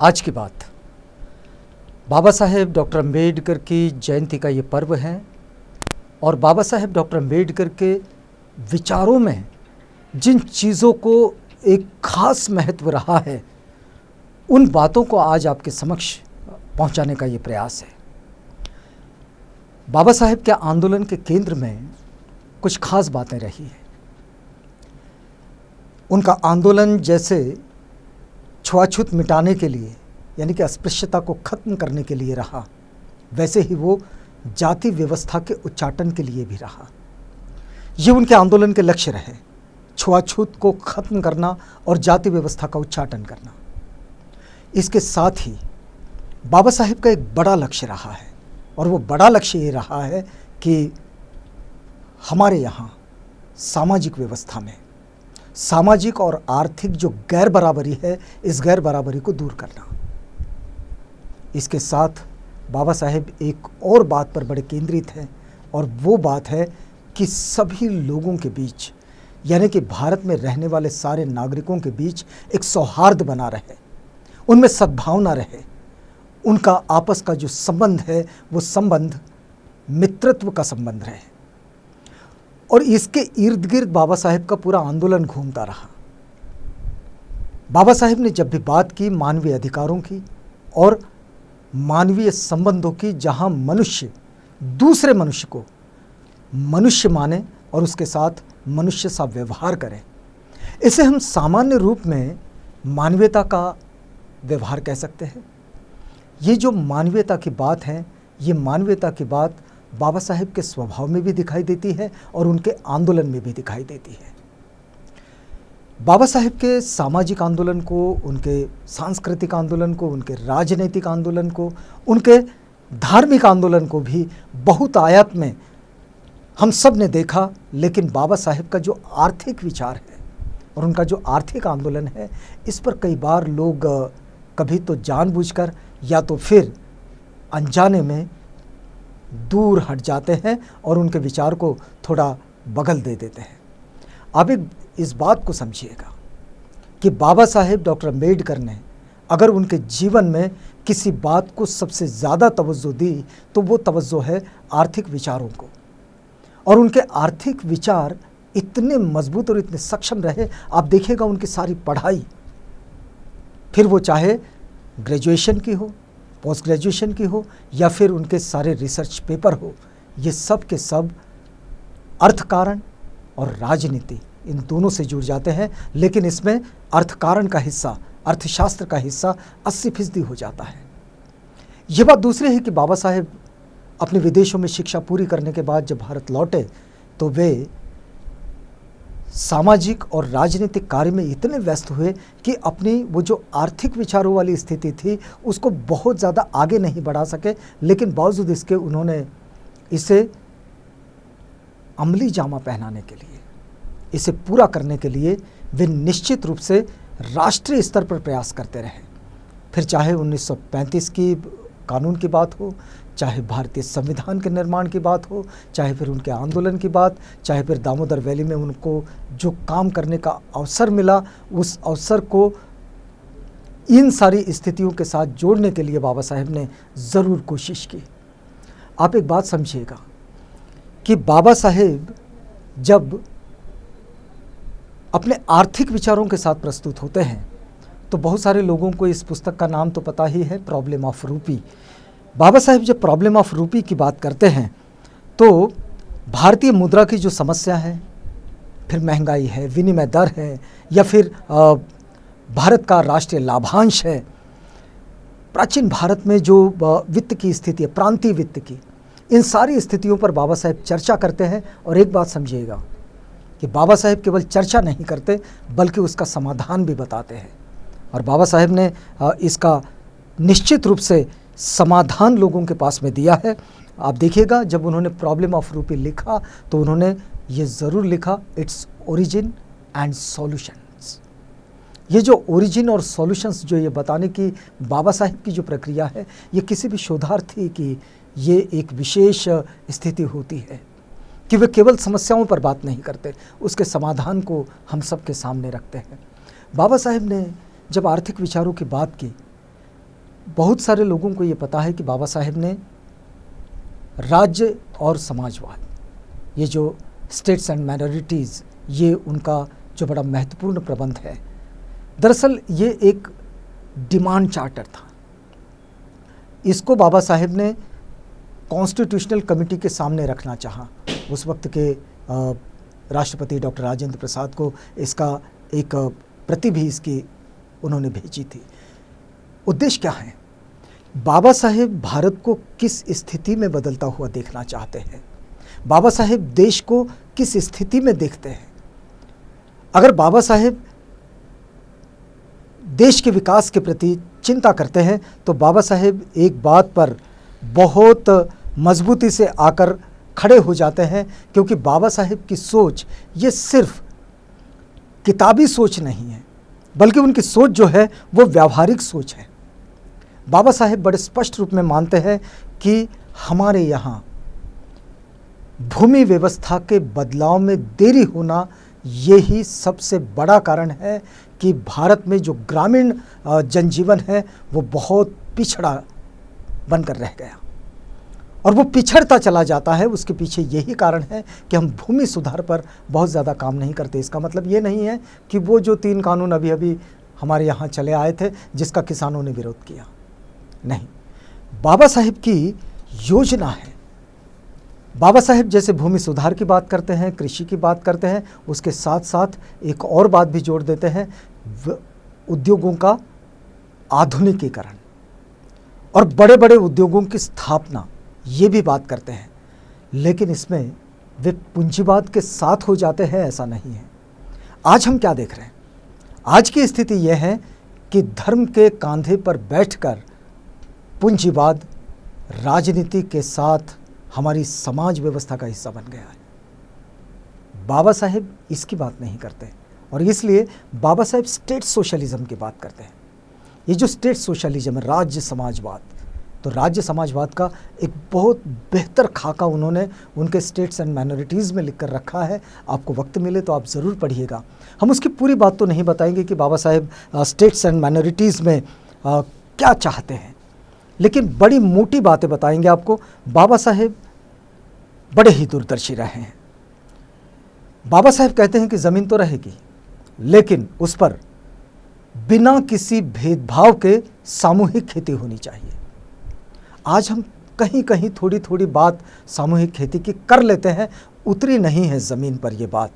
आज की बात बाबा साहेब डॉक्टर अम्बेडकर की जयंती का ये पर्व है और बाबा साहेब डॉक्टर अम्बेडकर के विचारों में जिन चीज़ों को एक खास महत्व रहा है उन बातों को आज आपके समक्ष पहुंचाने का ये प्रयास है। बाबा साहेब के आंदोलन के केंद्र में कुछ खास बातें रही हैं। उनका आंदोलन जैसे छुआछूत मिटाने के लिए यानी कि अस्पृश्यता को खत्म करने के लिए रहा, वैसे ही वो जाति व्यवस्था के उच्चाटन के लिए भी रहा। ये उनके आंदोलन के लक्ष्य रहे, छुआछूत को खत्म करना और जाति व्यवस्था का उच्चाटन करना। इसके साथ ही बाबा साहेब का एक बड़ा लक्ष्य रहा है और वो बड़ा लक्ष्य ये रहा है कि हमारे यहाँ सामाजिक व्यवस्था में सामाजिक और आर्थिक जो गैर बराबरी है, इस गैर बराबरी को दूर करना। इसके साथ बाबा साहेब एक और बात पर बड़े केंद्रित हैं और वो बात है कि सभी लोगों के बीच यानी कि भारत में रहने वाले सारे नागरिकों के बीच एक सौहार्द बना रहे, उनमें सद्भावना रहे, उनका आपस का जो संबंध है वो संबंध मित्रत्व का संबंध रहे। और इसके इर्द गिर्द बाबा साहेब का पूरा आंदोलन घूमता रहा। बाबा साहेब ने जब भी बात की मानवीय अधिकारों की और मानवीय संबंधों की, जहां मनुष्य दूसरे मनुष्य को मनुष्य माने और उसके साथ मनुष्य सा व्यवहार करे, इसे हम सामान्य रूप में मानवीयता का व्यवहार कह सकते हैं। ये जो मानवीयता की बात है, ये मानवीयता की बात बाबा साहेब के स्वभाव में भी दिखाई देती है और उनके आंदोलन में भी दिखाई देती है। बाबा साहेब के सामाजिक आंदोलन को, उनके सांस्कृतिक आंदोलन को, उनके राजनीतिक आंदोलन को, उनके धार्मिक आंदोलन को भी बहुत आयात में हम सब ने देखा। लेकिन बाबा साहेब का जो आर्थिक विचार है और उनका जो आर्थिक आंदोलन है, इस पर कई बार लोग कभी तो जानबूझकर या तो फिर अनजाने में दूर हट जाते हैं और उनके विचार को थोड़ा बगल दे देते हैं। आप इस बात को समझिएगा कि बाबा साहेब डॉक्टर अम्बेडकर ने अगर उनके जीवन में किसी बात को सबसे ज़्यादा तवज्जो दी तो वो तवज्जो है आर्थिक विचारों को। और उनके आर्थिक विचार इतने मजबूत और इतने सक्षम रहे, आप देखिएगा उनकी सारी पढ़ाई, फिर वो चाहे ग्रेजुएशन की हो, पोस्ट ग्रेजुएशन की हो या फिर उनके सारे रिसर्च पेपर हो, ये सब के सब अर्थकारण और राजनीति इन दोनों से जुड़ जाते हैं। लेकिन इसमें अर्थकारण का हिस्सा, अर्थशास्त्र का हिस्सा 80% हो जाता है। ये बात दूसरी है कि बाबा साहेब अपने विदेशों में शिक्षा पूरी करने के बाद जब भारत लौटे तो वे सामाजिक और राजनीतिक कार्य में इतने व्यस्त हुए कि अपनी वो जो आर्थिक विचारों वाली स्थिति थी उसको बहुत ज़्यादा आगे नहीं बढ़ा सके। लेकिन बावजूद इसके उन्होंने इसे अमली जामा पहनाने के लिए, इसे पूरा करने के लिए वे निश्चित रूप से राष्ट्रीय स्तर पर प्रयास करते रहे। फिर चाहे 1935 की कानून की बात हो, चाहे भारतीय संविधान के निर्माण की बात हो, चाहे फिर उनके आंदोलन की बात, चाहे फिर दामोदर वैली में उनको जो काम करने का अवसर मिला, उस अवसर को इन सारी स्थितियों के साथ जोड़ने के लिए बाबा साहेब ने ज़रूर कोशिश की। आप एक बात समझिएगा कि बाबा साहेब जब अपने आर्थिक विचारों के साथ प्रस्तुत होते हैं तो बहुत सारे लोगों को इस पुस्तक का नाम तो पता ही है, प्रॉब्लम ऑफ रूपी। बाबा साहेब जब प्रॉब्लम ऑफ रूपी की बात करते हैं तो भारतीय मुद्रा की जो समस्या है, फिर महंगाई है, विनिमय दर है, या फिर भारत का राष्ट्रीय लाभांश है, प्राचीन भारत में जो वित्त की स्थिति है, प्रांतीय वित्त की, इन सारी स्थितियों पर बाबा साहेब चर्चा करते हैं। और एक बात समझिएगा कि बाबा साहेब केवल चर्चा नहीं करते बल्कि उसका समाधान भी बताते हैं। और बाबा साहेब ने इसका निश्चित रूप से समाधान लोगों के पास में दिया है। आप देखिएगा जब उन्होंने प्रॉब्लम ऑफ रूपी लिखा तो उन्होंने ये ज़रूर लिखा, इट्स ओरिजिन एंड सॉल्यूशंस। ये जो ओरिजिन और सॉल्यूशंस जो ये बताने की बाबा साहेब की जो प्रक्रिया है, ये किसी भी शोधार्थी की ये एक विशेष स्थिति होती है कि वे केवल समस्याओं पर बात नहीं करते, उसके समाधान को हम सबके सामने रखते हैं। बाबा साहेब ने जब आर्थिक विचारों की बात की बहुत सारे लोगों को ये पता है कि बाबा साहेब ने राज्य और समाजवाद, ये जो स्टेट्स एंड माइनॉरिटीज़, ये उनका जो बड़ा महत्वपूर्ण प्रबंध है, दरअसल ये एक डिमांड चार्टर था। इसको बाबा साहेब ने कॉन्स्टिट्यूशनल कमेटी के सामने रखना चाहा। उस वक्त के राष्ट्रपति डॉक्टर राजेंद्र प्रसाद को इसका एक प्रति भी इसकी उन्होंने भेजी थी। उद्देश्य क्या है? बाबा साहेब भारत को किस स्थिति में बदलता हुआ देखना चाहते हैं, बाबा साहेब देश को किस स्थिति में देखते हैं। अगर बाबा साहेब देश के विकास के प्रति चिंता करते हैं तो बाबा साहेब एक बात पर बहुत मजबूती से आकर खड़े हो जाते हैं, क्योंकि बाबा साहेब की सोच ये सिर्फ किताबी सोच नहीं है, बल्कि उनकी सोच जो है वो व्यावहारिक सोच है। बाबा साहेब बड़े स्पष्ट रूप में मानते हैं कि हमारे यहाँ भूमि व्यवस्था के बदलाव में देरी होना यही सबसे बड़ा कारण है कि भारत में जो ग्रामीण जनजीवन है वो बहुत पिछड़ा बनकर रह गया, और वो पिछड़ता चला जाता है। उसके पीछे यही कारण है कि हम भूमि सुधार पर बहुत ज़्यादा काम नहीं करते। इसका मतलब ये नहीं है कि वो जो 3 कानून अभी अभी हमारे यहाँ चले आए थे जिसका किसानों ने विरोध किया, नहीं। बाबा साहेब की योजना है, बाबा साहेब जैसे भूमि सुधार की बात करते हैं, कृषि की बात करते हैं, उसके साथ साथ एक और बात भी जोड़ देते हैं, उद्योगों का आधुनिकीकरण और बड़े बड़े उद्योगों की स्थापना, ये भी बात करते हैं। लेकिन इसमें वे पूंजीवाद के साथ हो जाते हैं, ऐसा नहीं है। आज हम क्या देख रहे हैं? आज की स्थिति यह है कि धर्म के कांधे पर बैठकर पूंजीवाद राजनीति के साथ हमारी समाज व्यवस्था का हिस्सा बन गया है। बाबा साहेब इसकी बात नहीं करते, और इसलिए बाबा साहेब स्टेट सोशलिज्म की बात करते हैं। ये जो स्टेट सोशलिज्म है, राज्य समाजवाद, तो राज्य समाजवाद का एक बहुत बेहतर खाका उन्होंने उनके स्टेट्स एंड माइनॉरिटीज़ में लिख कर रखा है। आपको वक्त मिले तो आप ज़रूर पढ़िएगा। हम उसकी पूरी बात तो नहीं बताएंगे कि Baba Saheb states and minorities में क्या चाहते हैं, लेकिन बड़ी मोटी बातें बताएंगे आपको। बाबा साहेब बड़े ही दूरदर्शी रहे हैं। बाबा साहेब कहते हैं कि ज़मीन तो रहेगी, लेकिन उस पर बिना किसी भेदभाव के सामूहिक खेती होनी चाहिए। आज हम कहीं कहीं थोड़ी थोड़ी बात सामूहिक खेती की कर लेते हैं, उतरी नहीं है ज़मीन पर ये बात,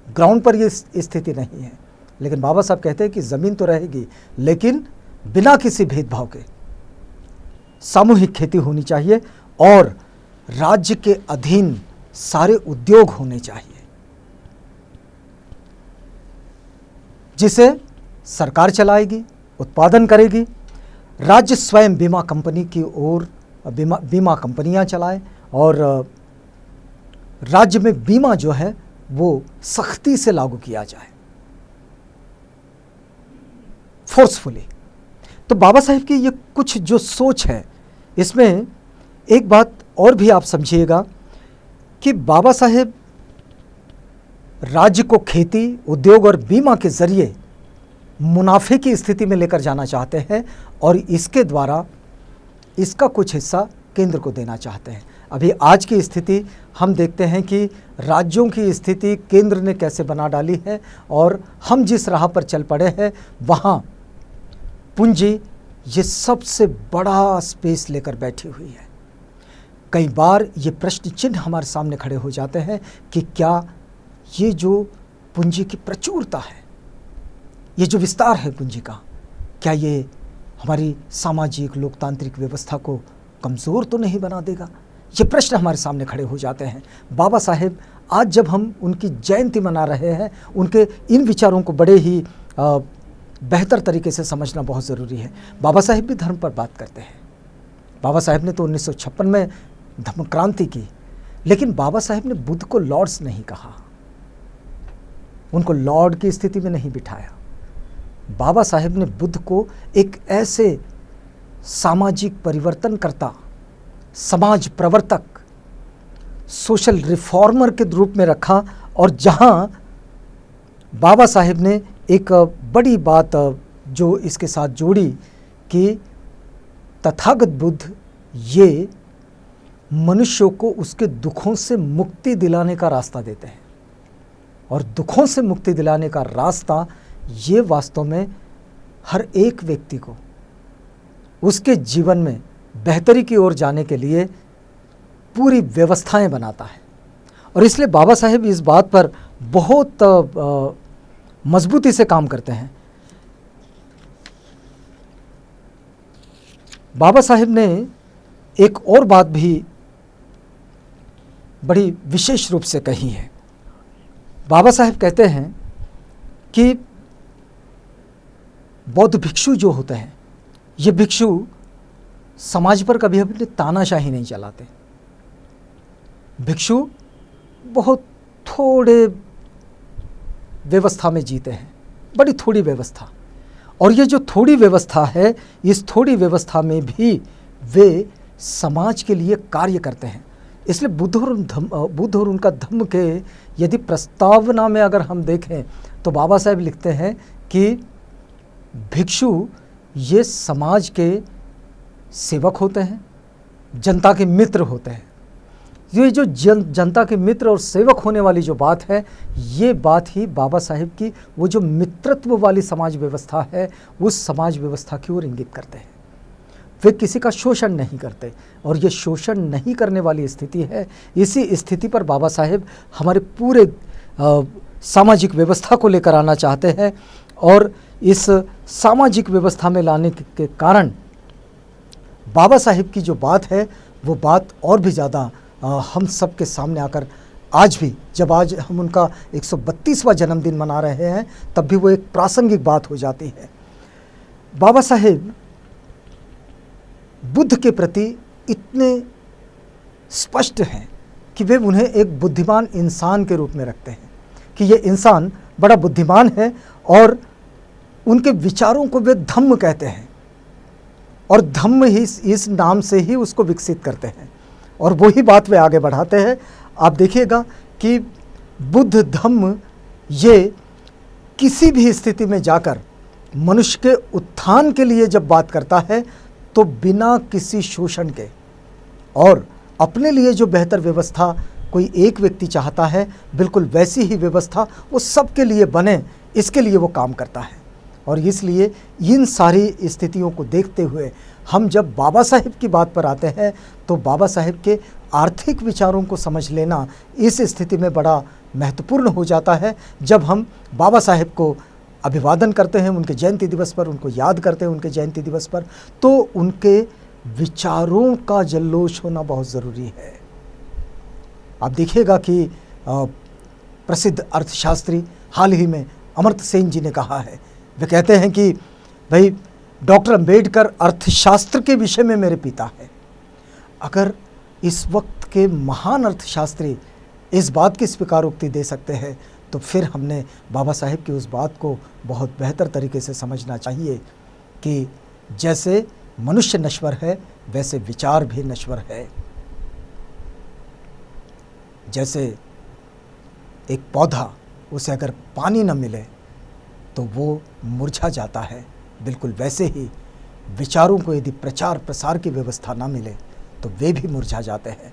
ग्राउंड पर ये स्थिति नहीं है। लेकिन बाबा साहब कहते हैं कि ज़मीन तो रहेगी, लेकिन बिना किसी भेदभाव के सामूहिक खेती होनी चाहिए, और राज्य के अधीन सारे उद्योग होने चाहिए जिसे सरकार चलाएगी, उत्पादन करेगी। राज्य स्वयं बीमा कंपनी की ओर बीमा कंपनियां चलाए, और राज्य में बीमा जो है वो सख्ती से लागू किया जाए, फोर्सफुली। तो बाबा साहेब की ये कुछ जो सोच है, इसमें एक बात और भी आप समझिएगा कि बाबा साहेब राज्य को खेती, उद्योग और बीमा के जरिए मुनाफे की स्थिति में लेकर जाना चाहते हैं, और इसके द्वारा इसका कुछ हिस्सा केंद्र को देना चाहते हैं। अभी आज की स्थिति हम देखते हैं कि राज्यों की स्थिति केंद्र ने कैसे बना डाली है, और हम जिस राह पर चल पड़े हैं वहाँ पूंजी ये सबसे बड़ा स्पेस लेकर बैठी हुई है। कई बार ये प्रश्न चिन्ह हमारे सामने खड़े हो जाते हैं कि क्या ये जो पूंजी की प्रचुरता है, ये जो विस्तार है पूंजी का, क्या ये हमारी सामाजिक लोकतांत्रिक व्यवस्था को कमज़ोर तो नहीं बना देगा? ये प्रश्न हमारे सामने खड़े हो जाते हैं। बाबा साहेब आज जब हम उनकी जयंती मना रहे हैं, उनके इन विचारों को बड़े ही बेहतर तरीके से समझना बहुत ज़रूरी है। बाबा साहेब भी धर्म पर बात करते हैं। बाबा साहेब ने तो 1956 में धर्म क्रांति की, लेकिन बाबा साहेब ने बुद्ध को लॉर्ड्स नहीं कहा, उनको लॉर्ड की स्थिति में नहीं बिठाया। बाबा साहेब ने बुद्ध को एक ऐसे सामाजिक परिवर्तनकर्ता, समाज प्रवर्तक, सोशल रिफॉर्मर के रूप में रखा, और जहां बाबा साहेब ने एक बड़ी बात जो इसके साथ जोड़ी कि तथागत बुद्ध ये मनुष्यों को उसके दुखों से मुक्ति दिलाने का रास्ता देते हैं, और दुखों से मुक्ति दिलाने का रास्ता ये वास्तव में हर एक व्यक्ति को उसके जीवन में बेहतरी की ओर जाने के लिए पूरी व्यवस्थाएं बनाता है। और इसलिए बाबा साहेब इस बात पर बहुत मजबूती से काम करते हैं। बाबा साहेब ने एक और बात भी बड़ी विशेष रूप से कही है। बाबा साहेब कहते हैं कि बौद्ध भिक्षु जो होते हैं, ये भिक्षु समाज पर कभी अपनी तानाशाही नहीं चलाते। भिक्षु बहुत थोड़े व्यवस्था में जीते हैं, बड़ी थोड़ी व्यवस्था, और ये जो थोड़ी व्यवस्था है, इस थोड़ी व्यवस्था में भी वे समाज के लिए कार्य करते हैं। इसलिए बुद्ध और उनका धम्म के यदि प्रस्तावना में अगर हम देखें तो बाबा साहेब लिखते हैं कि भिक्षु ये समाज के सेवक होते हैं, जनता के मित्र होते हैं। ये जो जनता के मित्र और सेवक होने वाली जो बात है, ये बात ही बाबा साहेब की वो जो मित्रत्व वाली समाज व्यवस्था है, उस समाज व्यवस्था की ओर इंगित करते हैं। वे किसी का शोषण नहीं करते, और ये शोषण नहीं करने वाली स्थिति है। इसी स्थिति पर बाबा साहेब हमारे पूरे सामाजिक व्यवस्था को लेकर आना चाहते हैं, और इस सामाजिक व्यवस्था में लाने के कारण बाबा साहेब की जो बात है, वो बात और भी ज़्यादा हम सब के सामने आकर आज भी, जब आज हम उनका 132वां जन्मदिन मना रहे हैं, तब भी वो एक प्रासंगिक बात हो जाती है। बाबा साहेब बुद्ध के प्रति इतने स्पष्ट हैं कि वे उन्हें एक बुद्धिमान इंसान के रूप में रखते हैं, कि ये इंसान बड़ा बुद्धिमान है, और उनके विचारों को वे धम्म कहते हैं, और धम्म ही इस नाम से ही उसको विकसित करते हैं, और वही बात वे आगे बढ़ाते हैं। आप देखिएगा कि बुद्ध धम्म ये किसी भी स्थिति में जाकर मनुष्य के उत्थान के लिए जब बात करता है, तो बिना किसी शोषण के, और अपने लिए जो बेहतर व्यवस्था कोई एक व्यक्ति चाहता है, बिल्कुल वैसी ही व्यवस्था वो सबके लिए बने, इसके लिए वो काम करता है। और इसलिए इन सारी स्थितियों को देखते हुए हम जब बाबा साहेब की बात पर आते हैं, तो बाबा साहेब के आर्थिक विचारों को समझ लेना इस स्थिति में बड़ा महत्वपूर्ण हो जाता है। जब हम बाबा साहेब को अभिवादन करते हैं उनके जयंती दिवस पर, उनको याद करते हैं उनके जयंती दिवस पर, तो उनके विचारों का जल्लोश होना बहुत ज़रूरी है। आप देखिएगा कि प्रसिद्ध अर्थशास्त्री हाल ही में अमर्त्य सेन जी ने कहा है, वे कहते हैं कि भाई डॉक्टर अंबेडकर अर्थशास्त्र के विषय में मेरे पिता है। अगर इस वक्त के महान अर्थशास्त्री इस बात की स्वीकारोक्ति दे सकते हैं, तो फिर हमने बाबा साहेब की उस बात को बहुत बेहतर तरीके से समझना चाहिए कि जैसे मनुष्य नश्वर है, वैसे विचार भी नश्वर है। जैसे एक पौधा, उसे अगर पानी न मिले तो वो मुरझा जाता है, बिल्कुल वैसे ही विचारों को यदि प्रचार प्रसार की व्यवस्था ना मिले तो वे भी मुरझा जाते हैं।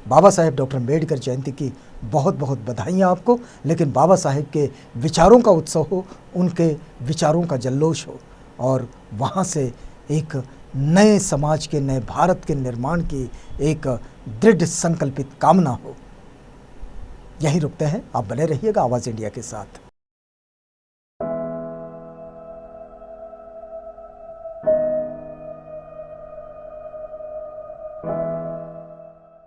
बाबा साहेब डॉक्टर अंबेडकर जयंती की बहुत बहुत बधाइयाँ आपको, लेकिन बाबा साहेब के विचारों का उत्सव हो, उनके विचारों का जल्लोश हो, और वहाँ से एक नए समाज के, नए भारत के निर्माण की एक दृढ़ संकल्पित कामना हो। यहीं रुकते हैं, आप बने रहिएगा आवाज़ इंडिया के साथ।